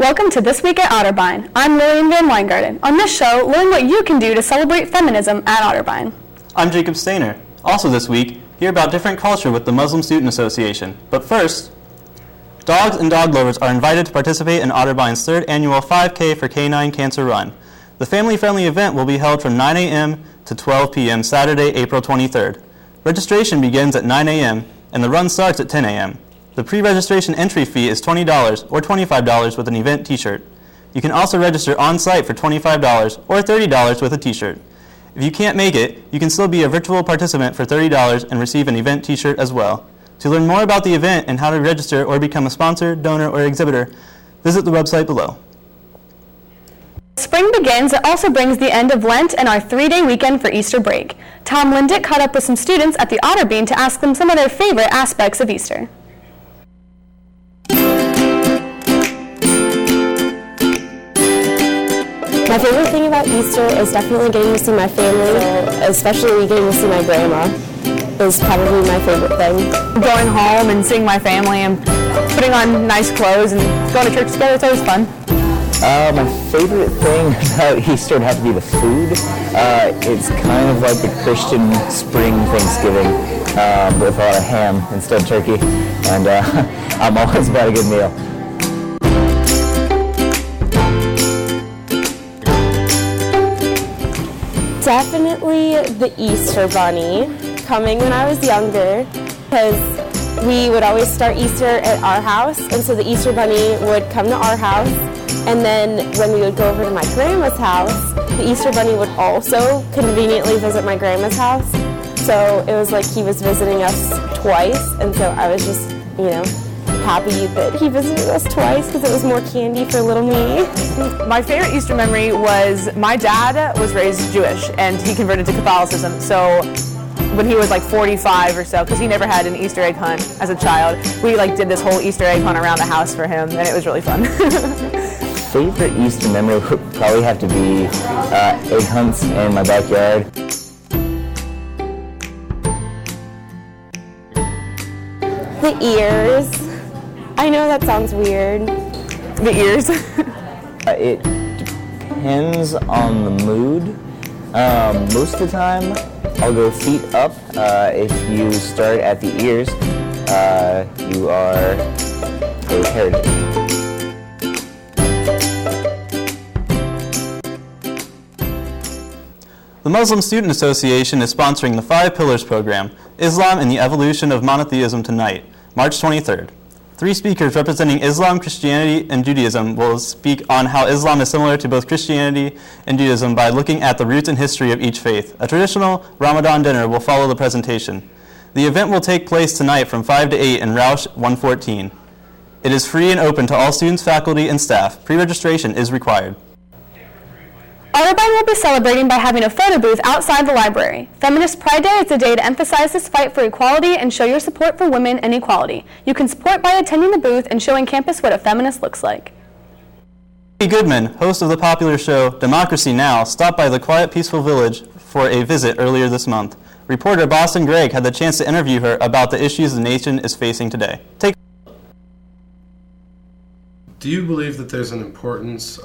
Welcome to This Week at Otterbein. I'm Lillian Van Weingarten. On this show, learn what you can do to celebrate feminism at Otterbein. I'm Jacob Stainer. Also this week, hear about different culture with the Muslim Student Association. But first, dogs and dog lovers are invited to participate in Otterbein's third annual 5K for Canine Cancer Run. The family-friendly event will be held from 9 a.m. to 12 p.m. Saturday, April 23rd. Registration begins at 9 a.m. and the run starts at 10 a.m. The pre-registration entry fee is $20 or $25 with an event t-shirt. You can also register on-site for $25 or $30 with a t-shirt. If you can't make it, you can still be a virtual participant for $30 and receive an event t-shirt as well. To learn more about the event and how to register or become a sponsor, donor, or exhibitor, visit the website below. Spring begins. It also brings the end of Lent and our 3-day weekend for Easter break. Tom Lindick caught up with some students at the Otterbein to ask them some of their favorite aspects of Easter. My favorite thing about Easter is definitely getting to see my family, especially getting to see my grandma is probably my favorite thing. Going home and seeing my family and putting on nice clothes and going to church together, it's always fun. My favorite thing about Easter would have to be the food. It's kind of like the Christian spring Thanksgiving with a lot of ham instead of turkey, and I'm always about a good meal. Definitely the Easter Bunny, coming when I was younger, because we would always start Easter at our house, and so the Easter Bunny would come to our house, and then when we would go over to my grandma's house, the Easter Bunny would also conveniently visit my grandma's house. So it was like he was visiting us twice, and so I was just, happy that he visited us twice because it was more candy for little me. My favorite Easter memory was my dad was raised Jewish and he converted to Catholicism. So when he was like 45 or so, because he never had an Easter egg hunt as a child, we did this whole Easter egg hunt around the house for him, and it was really fun. Favorite Easter memory would probably have to be egg hunts in my backyard. The ears. I know that sounds weird. The ears. It depends on the mood. Most of the time, I'll go feet up. If you start at the ears, you are a heretic. The Muslim Student Association is sponsoring the 5 Pillars program, Islam and the Evolution of Monotheism tonight, March 23rd. 3 speakers representing Islam, Christianity, and Judaism will speak on how Islam is similar to both Christianity and Judaism by looking at the roots and history of each faith. A traditional Ramadan dinner will follow the presentation. The event will take place tonight from 5 to 8 in Roush 114. It is free and open to all students, faculty, and staff. Pre-registration is required. Otterbein will be celebrating by having a photo booth outside the library. Feminist Pride Day is a day to emphasize this fight for equality and show your support for women and equality. You can support by attending the booth and showing campus what a feminist looks like. Amy Goodman, host of the popular show Democracy Now!, stopped by the quiet, peaceful village for a visit earlier this month. Reporter Boston Gregg had the chance to interview her about the issues the nation is facing today. Do you believe that there's an importance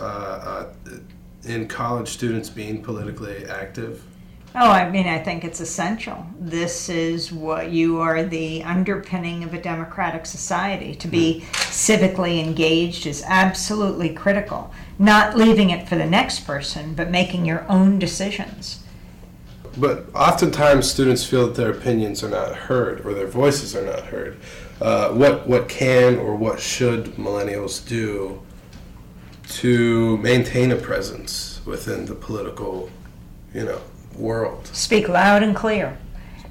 in college students being politically active? I think it's essential. This is what you are the underpinning of a democratic society. To be civically engaged is absolutely critical. Not leaving it for the next person, but making your own decisions. But oftentimes students feel that their opinions are not heard or their voices are not heard. What can or what should millennials do to maintain a presence within the political, world? Speak loud and clear.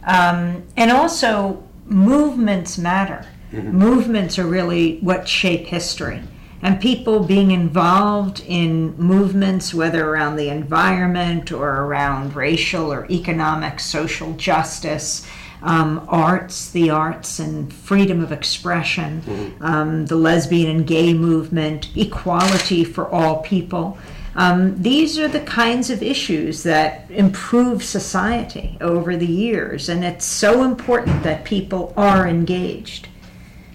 And also, movements matter. Mm-hmm. Movements are really what shape history. And people being involved in movements, whether around the environment or around racial or economic, social justice, the arts and freedom of expression, the lesbian and gay movement, equality for all people. These are the kinds of issues that improve society over the years, and it's so important that people are engaged.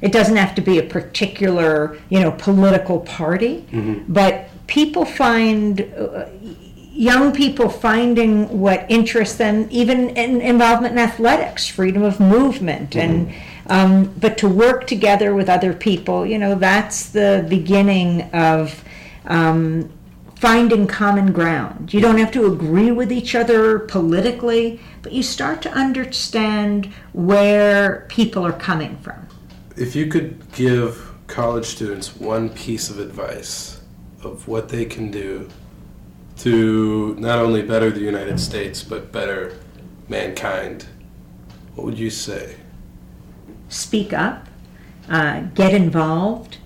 It doesn't have to be a particular, political party, but people find, young people finding what interests them, even in involvement in athletics, freedom of movement, and but to work together with other people, that's the beginning of finding common ground. You don't have to agree with each other politically, but you start to understand where people are coming from. If you could give college students one piece of advice of what they can do to not only better the United States, but better mankind, what would you say? Speak up, get involved.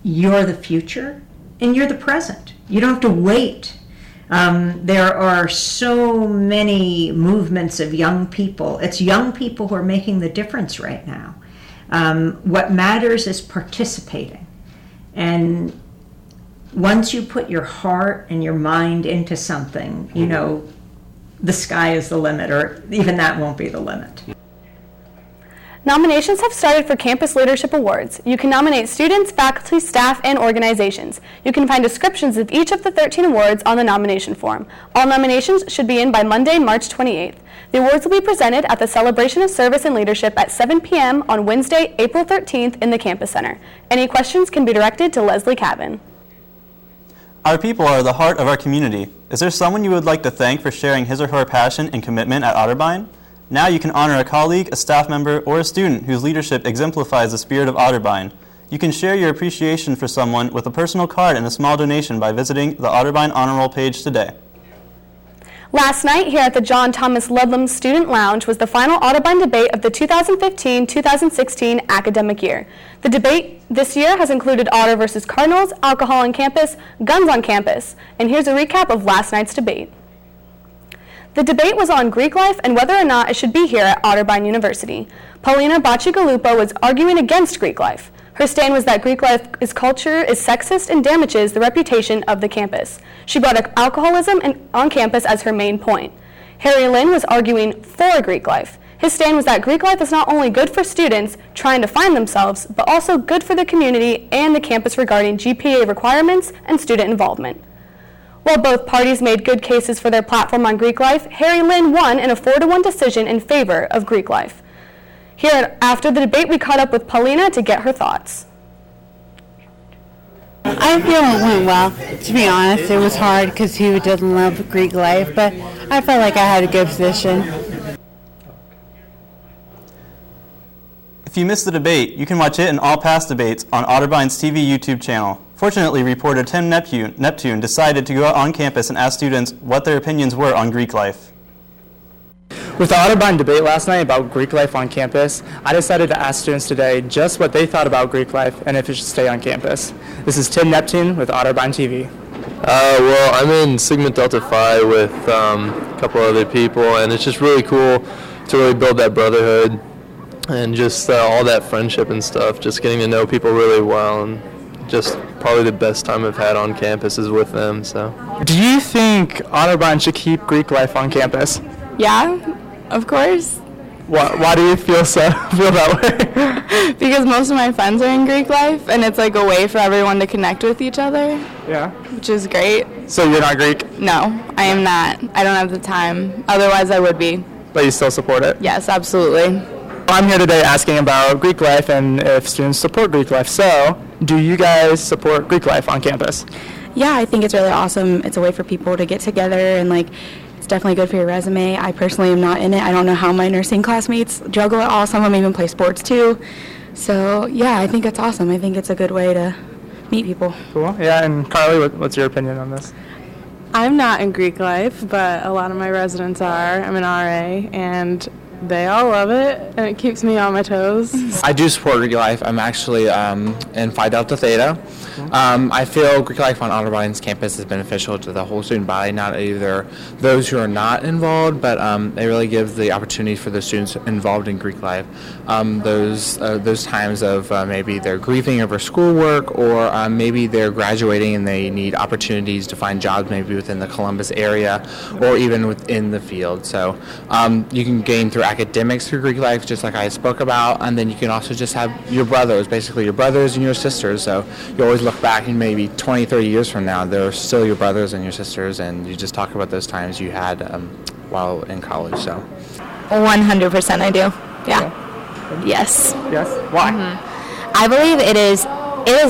You're the future, and you're the present. You don't have to wait. There are so many movements of young people. It's young people who are making the difference right now. What matters is participating. And once you put your heart and your mind into something, the sky is the limit, or even that won't be the limit. Nominations have started for Campus Leadership Awards. You can nominate students, faculty, staff, and organizations. You can find descriptions of each of the 13 awards on the nomination form. All nominations should be in by Monday, March 28th. The awards will be presented at the Celebration of Service and Leadership at 7 p.m. on Wednesday, April 13th in the Campus Center. Any questions can be directed to Leslie Cabin. Our people are the heart of our community. Is there someone you would like to thank for sharing his or her passion and commitment at Otterbein? Now you can honor a colleague, a staff member, or a student whose leadership exemplifies the spirit of Otterbein. You can share your appreciation for someone with a personal card and a small donation by visiting the Otterbein Honor Roll page today. Last night here at the John Thomas Ludlam Student Lounge was the final Otterbein debate of the 2015-2016 academic year. The debate this year has included Otter versus Cardinals, alcohol on campus, guns on campus, and here's a recap of last night's debate. The debate was on Greek life and whether or not it should be here at Otterbein University. Paulina Bacigalupo was arguing against Greek life. Her stand was that Greek life's culture is sexist and damages the reputation of the campus. She brought up alcoholism on campus as her main point. Harry Lynn was arguing for Greek life. His stand was that Greek life is not only good for students trying to find themselves, but also good for the community and the campus regarding GPA requirements and student involvement. While both parties made good cases for their platform on Greek life, Harry Lynn won in a 4-1 decision in favor of Greek life. Here, after the debate, we caught up with Paulina to get her thoughts. I feel it went well. To be honest, it was hard because who doesn't love Greek life, but I felt like I had a good position. If you missed the debate, you can watch it and all past debates on Otterbein's TV YouTube channel. Fortunately, reporter Tim Neptune decided to go out on campus and ask students what their opinions were on Greek life. With the Otterbein debate last night about Greek life on campus, I decided to ask students today just what they thought about Greek life and if it should stay on campus. This is Tim Neptune with Otterbein TV. Well, I'm in Sigma Delta Phi with a couple other people, and it's just really cool to really build that brotherhood and just all that friendship and stuff, just getting to know people really well, and just probably the best time I've had on campus is with them. So, do you think Otterbein should keep Greek life on campus? Yeah, of course. Why do you feel that way? Because most of my friends are in Greek life, and it's like a way for everyone to connect with each other. Yeah. Which is great. So you're not Greek? No, I am not. I don't have the time. Otherwise, I would be. But you still support it? Yes, absolutely. I'm here today asking about Greek life and if students support Greek life. So, do you guys support Greek life on campus? Yeah, I think it's really awesome. It's a way for people to get together and it's definitely good for your resume. I personally am not in it. I don't know how my nursing classmates juggle it all. Some of them even play sports too. So yeah, I think it's awesome. I think it's a good way to meet people. Cool. Yeah, and Carly, what's your opinion on this? I'm not in Greek life, but a lot of my residents are. I'm an RA, and they all love it, and it keeps me on my toes. I do support Greek life. I'm actually in Phi Delta Theta. I feel Greek life on Otterbein's campus is beneficial to the whole student body, not either those who are not involved, but it really gives the opportunity for the students involved in Greek life. Those times of maybe they're grieving over schoolwork, or maybe they're graduating and they need opportunities to find jobs maybe within the Columbus area or even within the field. So you can gain through academics through Greek life, just like I spoke about, and then you can also just have your brothers, basically your brothers and your sisters. So you always look back and maybe 20, 30 years from now, they're still your brothers and your sisters, and you just talk about those times you had while in college. So 100% I do. Yeah. Yes. Yes. Why? I believe it has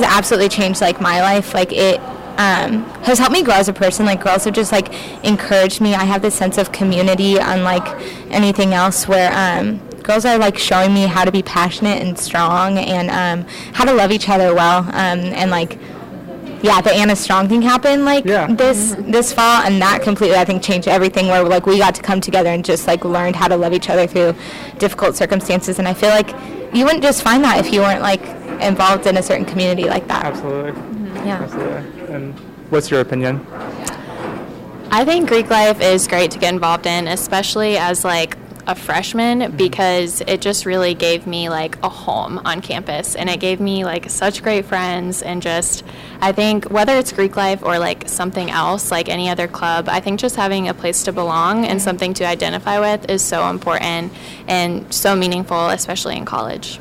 absolutely changed like my life. Like it has helped me grow as a person. Like girls have just like encouraged me. I have this sense of community unlike anything else where girls are like showing me how to be passionate and strong and how to love each other well. And like, yeah, the Anna Strong thing happened like this fall, and that completely I think changed everything where like we got to come together and just like learned how to love each other through difficult circumstances. And I feel like you wouldn't just find that if you weren't like involved in a certain community like that. Absolutely. Yeah. Absolutely. And what's your opinion? I think Greek life is great to get involved in, especially as like a freshman, because it just really gave me like a home on campus, and it gave me like such great friends. And just I think whether it's Greek life or like something else like any other club, I think just having a place to belong and something to identify with is so important and so meaningful, especially in college.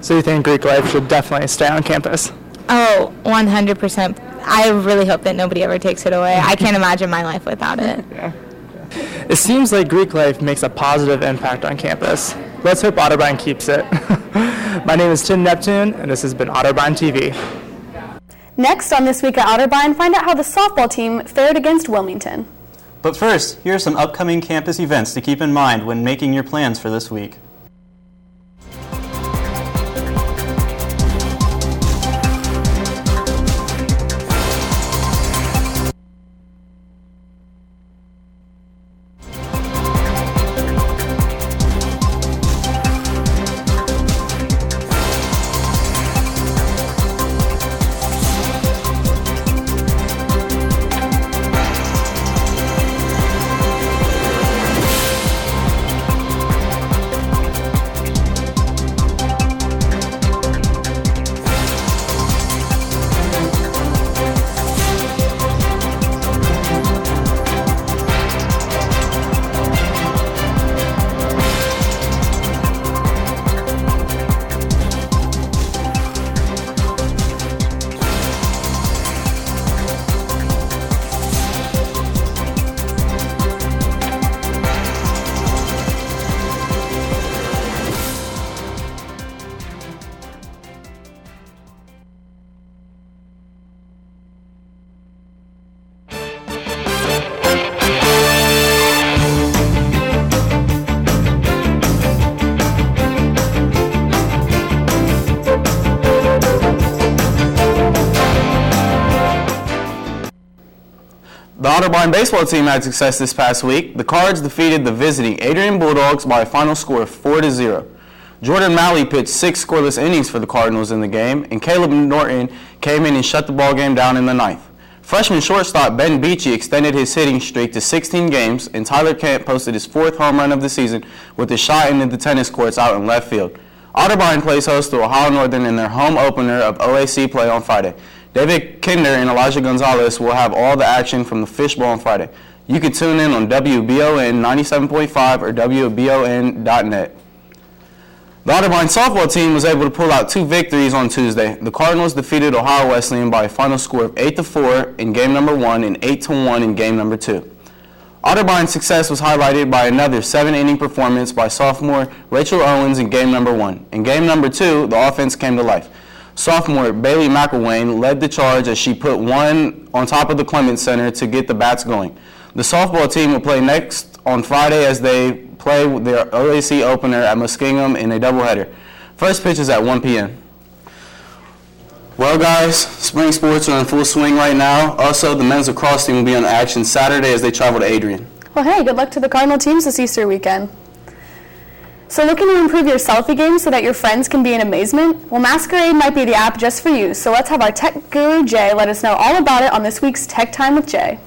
So you think Greek life should definitely stay on campus? Oh, 100%. I really hope that nobody ever takes it away. I can't imagine my life without it. Yeah. It seems like Greek life makes a positive impact on campus. Let's hope Otterbein keeps it. My name is Tim Neptune, and this has been Otterbein TV. Next on This Week at Otterbein, find out how the softball team fared against Wilmington. But first, here are some upcoming campus events to keep in mind when making your plans for this week. The Otterbein baseball team had success this past week. The Cards defeated the visiting Adrian Bulldogs by a final score of 4-0. Jordan Malley pitched 6 scoreless innings for the Cardinals in the game, and Caleb Norton came in and shut the ball game down in the ninth. Freshman shortstop Ben Beachy extended his hitting streak to 16 games, and Tyler Kemp posted his 4th home run of the season with a shot into the tennis courts out in left field. Otterbein plays host to Ohio Northern in their home opener of OAC play on Friday. David Kinder and Elijah Gonzalez will have all the action from the Fishbowl on Friday. You can tune in on WBON 97.5 or WBON.net. The Otterbein softball team was able to pull out 2 victories on Tuesday. The Cardinals defeated Ohio Wesleyan by a final score of 8-4 in game number 1 and 8-1 in game number 2. Otterbein's success was highlighted by another 7-inning performance by sophomore Rachel Owens in game number 1. In game number 2, the offense came to life. Sophomore Bailey McElwain led the charge as she put one on top of the Clements Center to get the bats going. The softball team will play next on Friday as they play their OAC opener at Muskingum in a doubleheader. First pitch is at 1 p.m. Well, guys, spring sports are in full swing right now. Also, the men's lacrosse team will be on action Saturday as they travel to Adrian. Well, hey, good luck to the Cardinal teams this Easter weekend. So looking to improve your selfie game so that your friends can be in amazement? Well, Masquerade might be the app just for you. So let's have our tech guru, Jay, let us know all about it on this week's Tech Time with Jay.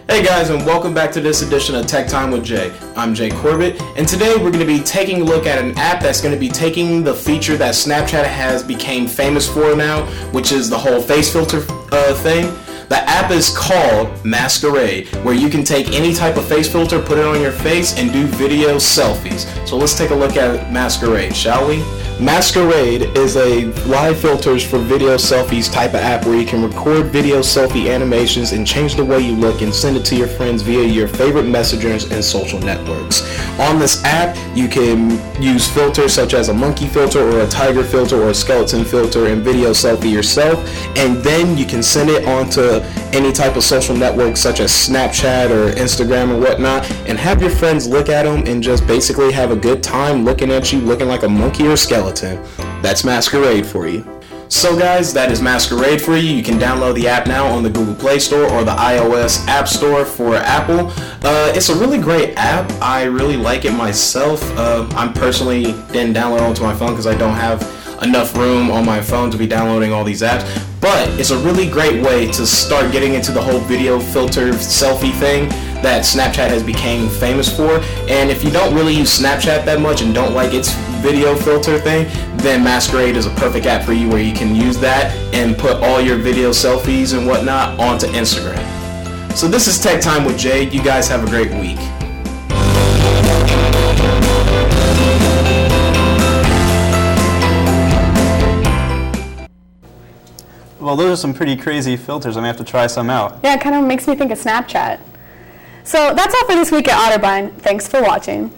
Hey Hey guys, and welcome back to this edition of Tech Time with Jay. I'm Jay Corbett, and today we're going to be taking a look at an app that's going to be taking the feature that Snapchat has became famous for now, which is the whole face filter thing. The app is called Masquerade, where you can take any type of face filter, put it on your face, and do video selfies. So let's take a look at Masquerade, shall we? Masquerade is a live filters for video selfies type of app where you can record video selfie animations and change the way you look and send it to your friends via your favorite messengers and social networks. On this app, you can use filters such as a monkey filter or a tiger filter or a skeleton filter and video selfie yourself, and then you can send it onto any type of social network such as Snapchat or Instagram or whatnot, and have your friends look at them and just basically have a good time looking at you looking like a monkey or skeleton. That's Masquerade for you. So guys, that is Masquerade for you. You can download the app now on the Google Play Store or the iOS App Store for Apple. It's a really great app. I really like it myself. I personally didn't download it onto my phone because I don't have enough room on my phone to be downloading all these apps, but it's a really great way to start getting into the whole video filter selfie thing that Snapchat has become famous for. And if you don't really use Snapchat that much and don't like its video filter thing, then Masquerade is a perfect app for you where you can use that and put all your video selfies and whatnot onto Instagram. So this is Tech Time with Jay. You guys have a great week. Well, those are some pretty crazy filters. I'm going to have to try some out. Yeah, it kind of makes me think of Snapchat. So that's all for this week at Otterbein. Thanks for watching.